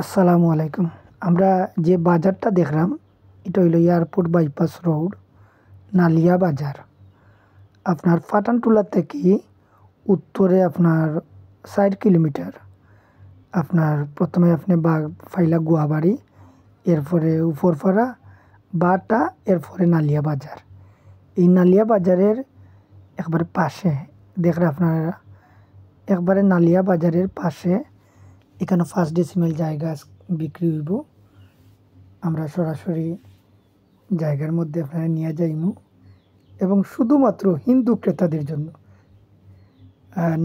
আসসালামু আলাইকুম। আমরা যে বাজারটা দেখলাম এটা হইল এয়ারপোর্ট বাইপাস রোড, নালিয়া বাজার। আপনার ফাটানটুলা থেকে উত্তরে আপনার ৬০ কিলোমিটার। আপনার প্রথমে আপনি ফাইলা গুয়াবাড়ি, এরপরে উপরপাড়া, বাটা, এরপরে নালিয়া বাজার। এই নালিয়া বাজারের একবারে পাশে দেখলে আপনারা, একবারে নালিয়া বাজারের পাশে এখানে 5 ডিসিমেল জায়গা বিক্রি হইব। আমরা সরাসরি জায়গার মধ্যে আপনারা নিয়ে যাইমু এবং শুধুমাত্র হিন্দু ক্রেতাদের জন্য।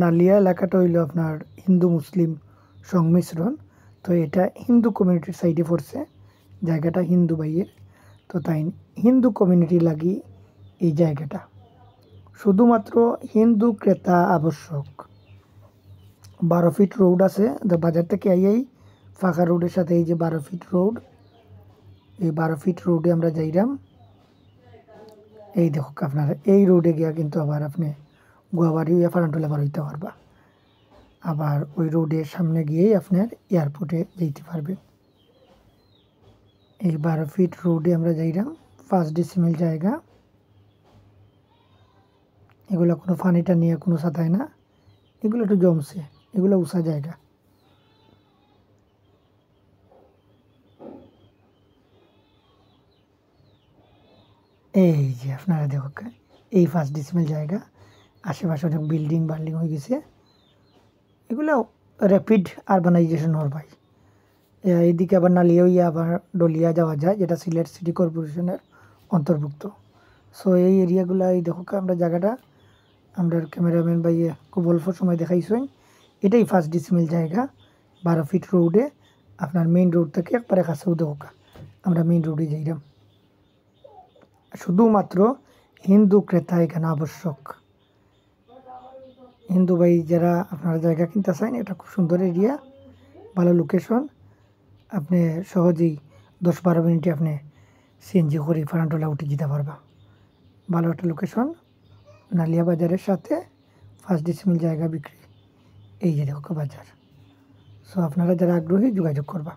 নালিয়া এলাকাটা হইল আপনার হিন্দু মুসলিম সংমিশ্রণ। তো এটা হিন্দু কমিউনিটির সাইডে পড়ছে, জায়গাটা হিন্দু ভাইয়ের। তো তাই হিন্দু কমিউনিটি লাগি এই জায়গাটা, শুধুমাত্র হিন্দু ক্রেতা আবশ্যক। 12 ফিট রোড আছে বাজার থেকে আইয়াই ফাঁকা রোডের সাথে। এই যে 12 ফিট রোড, এই 12 ফিট রোডে আমরা যাইলাম। এই দেখো আপনারা, এই রোডে গিয়া কিন্তু আবার আপনি গুয়াবাড়ি হইয়া ফাটানটুলা বার হইতে পারবা। আবার ওই রোডের সামনে গিয়েই আপনার এয়ারপোর্টে যেতে পারবেন। এই 12 ফিট রোডে আমরা যাইলাম, 5 ডিসিমেল জায়গা। এগুলো কোনো ফানিটা নিয়ে কোনো সাথায় না, এগুলো একটু জমছে, এগুলো উঁচা জায়গা। এই যে আপনারা দেখো, এই 5 ডিসিমেল জায়গা, আশেপাশে অনেক বিল্ডিং হয়ে গেছে। এগুলো র্যাপিড আরবানাইজেশন হওয়ার ভাই। এইদিকে আবার নালিয়া হইয়া আবার ডলিয়া যাওয়া যায়, যেটা সিলেট সিটি কর্পোরেশনের অন্তর্ভুক্ত। সো এই এরিয়াগুলো, এই দেখো আমরা জায়গাটা, আমরা ক্যামেরাম্যান ভাইয়ে খুব অল্প সময় দেখাইছেন। এটাই 5 ডিসিমেল জায়গা, 12 ফিট রোডে। আপনার মেইন রোড থেকে একবারে কাছেও দেখো, আমরা মেইন রোডে যাইলাম। শুধুমাত্র হিন্দু ক্রেতা এখানে আবশ্যক। হিন্দু ভাই যারা আপনারা জায়গা কিনতে চান, এটা খুব সুন্দর এরিয়া, ভালো লোকেশন। আপনি সহজেই 10-12 মিনিটে আপনি সিএনজি করে ফাটানটুলা উঠে যেতে পারবা। ভালো একটা লোকেশন, নালিয়া বাজারের সাথে 5 ডিসিমেল জায়গা বিক্রি। এই যে দেখো বাজার। সো আপনারা যারা আগ্রহী যোগাযোগ করবা।